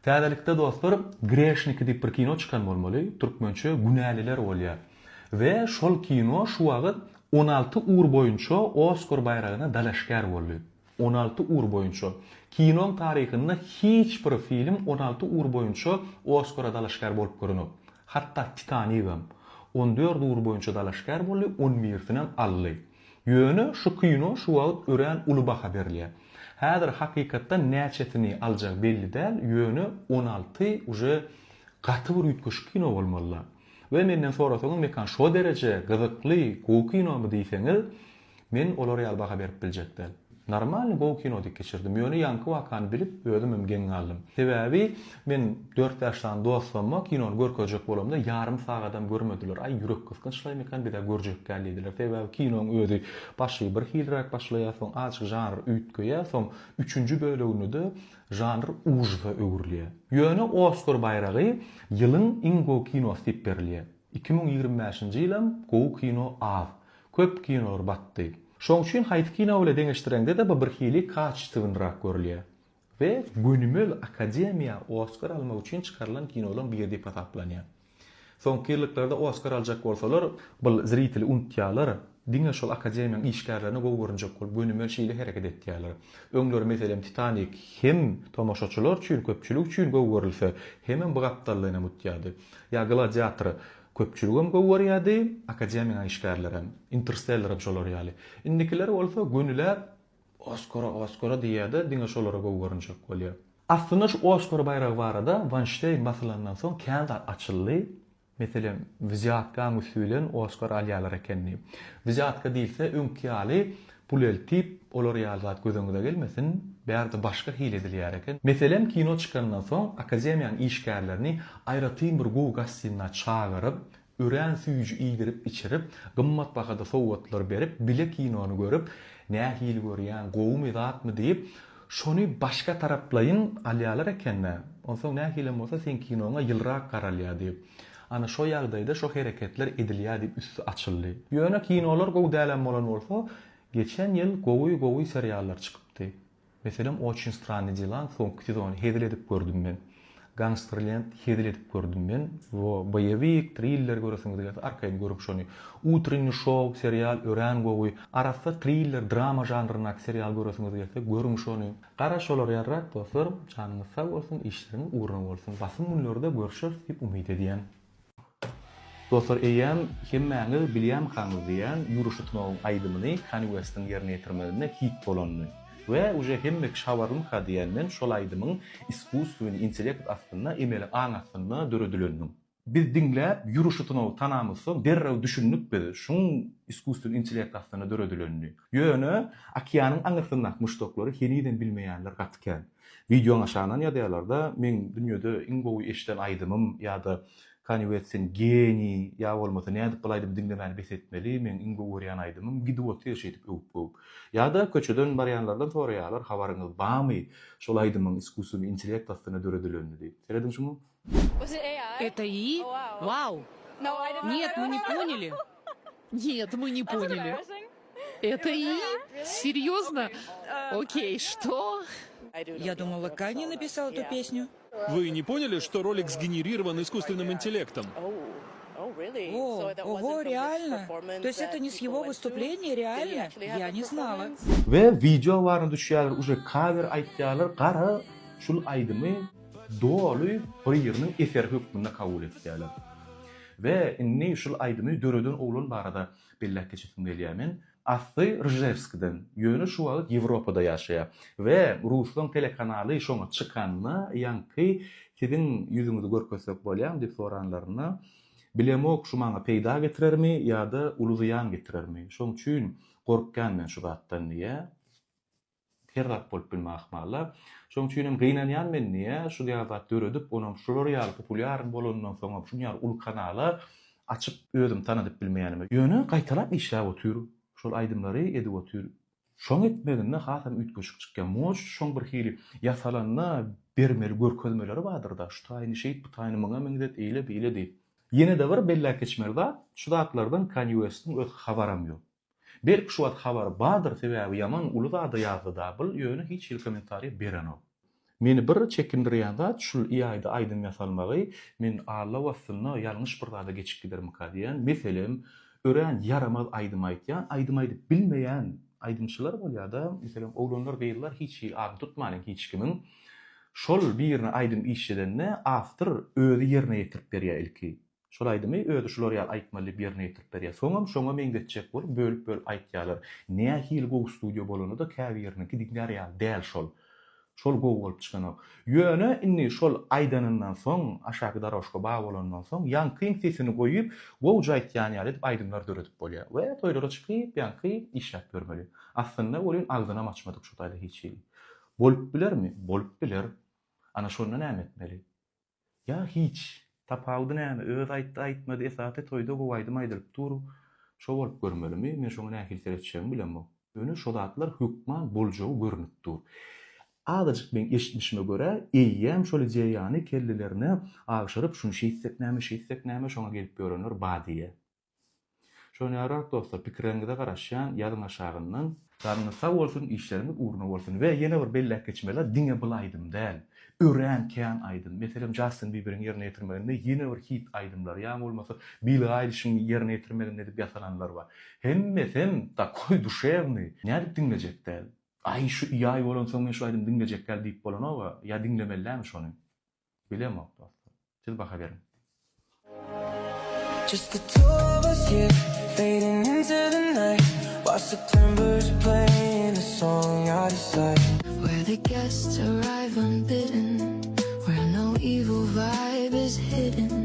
Täzelikde dostlar, Greshnik diýip bir kino çykan bolmaly, türkmençe Günäliler bolýar. Ve şol kino şu wagt 16 uur boýunça Oscar bayragyna dalaşgar boldy. 16 uur boýunça. Kinoň taryhynda hiç bir film 16 uur boýunça Oscara dalaşgar bolup görünip. Hatta Titanic hem 14 uur boýunça dalaşgar boldy, 11-sinem aldy. Ýöne şu kino şu wagt ören uly baha berilýär. Häzir hakykatda näçetini aljak belli däl, ýöne 16 uje gaty bir üýtgeç kino bolmaly. Ve menden sorasaňyz mekan şo derece gyzykly gowy kinomy diýseňiz, men olary ýaly baha berip biljekdim. Normal gowy kino diýip geçirdim. Ýöne ýanky wakany bilip özüm gen aldım. Sebäbi men 4 ýaşdan dostlarymla kinony görkezjek bolamda ýarym sagadam görmediler. Ay ýürek kysgynçlaý mekan bir de görjek geldiler. Sebäbi kinonyň özü başly bir hilrak başlaýar, soň açyk janr üýtgeýär, soň 3-nji böleginde de janr ujva öwürlýär. Ýöne Oscar bayragy ýylyň iň gowy kinosy diýip berilýär. 2025-nji ýylam gowy kino az. Köp kinolar batdy. Şoň üçin haýt kino bilen deňeşdirende de bir hili kaçtygynrak görülýär. Ve Günümel Akademiýa Oscar almak üçin çykarylan kinolaryň biri diýip ataplanýar. Soňky ýyllarda Oscar aljak bolsalar, bu zritili unutýarlar. Diňe şol akademiýanyň işgärlerini gowy görünjek bolup Günümel şeýle hereket etýärler. Öňleri meselem Titanic hem tomaşaçylar üçin, köpçülik üçin gowy görülse, hem bu gapdalygyna mutýady. Ya Gladiator köpçüligem gowy görýärdi, akademiýanyň işgärleri, Interstellar şolar ýaly. Indikiler bolsa gönüler Oscar diýýärdi, diňe şolara gowy görünjek bolýar. Aslynda şu Oscar bayragy barada Weinstein masalandan soň kände açyldy. Meselem viziatka müsülen Oscar alýarlar ekenni. Viziatka diýilse öňki ýaly pulel tip olar ýaly gözüňize gelmesin, bärde başga hile edilýär eken. Meselem kino çykandan soň akademiýanyň işgärlerini aýratyn bir gowy gasyna çağıryp, ören süýjü iýdirip içirip, gymmat bahada sowgatlar berip, bile kinony görüp, nähili görýän, gowmy zatmy diýip, şonu başga taraplaýyn alýarlar ekenler. Onsoň nähili bolsa sen kinoňa ýylrak garalýar diýip. Ana şo ýagdaýda şo hereketler edilýär diýip üstü açyldy. Ýöne kinolar gowy dälen bolan bolsa, geçen ýyl gowy seriallar çykypdy. Meselem Очень странные дела, soňky sezony hedil edip gördüm men. Gangsterland hedil edip gördüm men. Wo boýewik, thriller göresiňiz diýip arkaýyn görüp şonu. Утренний шоу serial ören gowy, arasda thriller, drama janryna serial göresiňiz diýip görüň şonu. Gara şolar ýarrak dostlar, çanyňyz sag bolsun, işleriň uğruna bolsun. Basym günlerde görüşür diýip umyt edýän. Dostlar, eýem hemmäňi bilýän haňyz diýen ýuruşy tunaw aýdymyny Kanye West'in ýerine ýetirmegine hit bolanyny. We uje hemmek şawarym diýenden şol aýdymyň iskuswyny intellekt aslynda emeli aňasyna döredilendim. Biz diňläp ýuruşy tunaw tanamysyň derrew düşünnük bedi. Şuň iskuswyny intellekt aslynda döredilendi. Ýöne okeanyň aňyrsynda muşdoklary heniden bilmeýänler gatken. Videoň aşaňdan ýadyarlarda men dünýede iň gowy eşden aýdymym ýa-da Kanye West'in geni ya bolmasa näde bilaýdym diňlemeli besetmeli, men ingo görýän aýdymym gidiwot ýeşedip öwüp. Ya da köçeden barýanlardan soraýarlar, habaryňyz barmy? Şol aýdymyň iskuswyny intellekt aslynda döredilendi diýip. Seredin şumu? Was it AI? Это И? Вау! No, I did not. Нет, мы не поняли. Нет, мы не That's поняли. embarrassing. Это И? Серьезно? Окей, что? Я думала, Канье написал эту песню. Вы не поняли, что ролик сгенерирован искусственным интеллектом? Ого, реально? То есть это не с его выступления, реально? Я не знала. Ve video baryn düşýärler, uje cover aýtýarlar, gara şul aýdymy doly bir ýeriniň efer hökmünde kabul etýärler. Ve inni şul aýdymy döreden oglan barada bellek geçirdim gelýärmen. Asly Rjevski'den ýöne şu wagt Ýewropada ýaşaýar we Rusyň telekanaly şoňa çykanyna ýanky sizin ýüzüňizi görkezsek bolýar diýip soranlaryna bilemok şu maňa peýda getirermi ýa-da uluzyýan getirermi? Şoň üçin gorkkan men şu zatdan diýe. Herrak bolup bilmek ahmalla. Şoň üçin hem gynanýan men diýe şu ýazat döredip onuň şolar ýaly populyar bolandan soň şu ýaly ul kanala açyp özüm tanadyp bilmeýänime. Ýöne gaýtalap işläp otur. Şol aýdymlary edip otur. Şoň etmeginde hasam üýtgeşik çykkan. Moş şoň bir hili ýasalanna bermeli görkezmeleri bardyr da. Şu taýyny şeýit bu taýyny maňa meňdet eýle beýle diýip. Ýene de bir bellek geçmerde şu zatlardan Kanye West'in öz habaram ýok. Belki şu wagt habar bardyr sebäbi ýaman uly zada ýazdy da, bu ýöne hiç il kommentariýa berenok. Meni bir çekindirýän zat şul ýaýda aýdym ýasalmagy, men Allah wasyna ýalňyş bir zada geçip giderim ka diýen. Meselem, örän yaramaz aýdym aýtýan, aýdym aýdyp bilmeýän aýdymçylar bolýar-da. Meselem, oglanlar beýler hiç ady tutmaýan hiç kimin. Şol birini aýdym işledenne after özi ýerine ýetirip berýär ilki. Şol aýdymy özi şolary aýtmaly ýerine ýetirip berýär. Şoňa men geçjek bolup bölüp aýtýarlar. Näme hil go studio bolany da käbirniki diňler däl şol. Şol go bolup çykan. Ýöne inni şol aýdanyndan soň aşağı daroşga baý bolandan soň ýanky sesini goýup go jaýtýan ýaly diýip aýdymlar döretip bolýar. We toýlara çykyp ýanky işläp görmeli. Aslynda bolýan agzyna açmadyk şu taýda hiç. Bolup bilermi? Bolup biler. Ana şondan näme etmeli? Ya hiç tapawdy näme? Öz aýtmady esasy toýda go aýdym aýdylyp dur. Şo bolup görmelimi? Men şoňa nähil seretçem bilemmi? Öňe şo zatlar hükman boljagy görnüp dur. Adyjyk men eşitmişime göre eýýem şol jeýany kellilerine agşyryp şunu şeýsek näme şoňa gelip görenler badiýe. Şonu ýarak dostlar pikiriňizde garaşýan ýazyň aşagyndan garny sag bolsun, işleriniz uğruna bolsun we ýene bir bellek geçmeler diňe bilaýdym däl. Ören kän aýdym. Meselem Justin Bieber'in ýerine ýetirmeginde ýene bir hit aýdymlar. Ýa bolmasa Billie Eilish'in ýerine ýetirmeginde diýip ýasalanlar bar. Hemmesem ta koy duşevni. Näde dinlejek däl? Ay şu ýaý bolan soň men şu aýdym dinlejek däl diýip bolan aga, ýa dinlemellämi şonu? Bilemem dostlar. Siz baka berin. Just the two of us here, fading into the night. While September's playing a song out of sight. Where the guests arrive unbidden, where no evil vibe is hidden.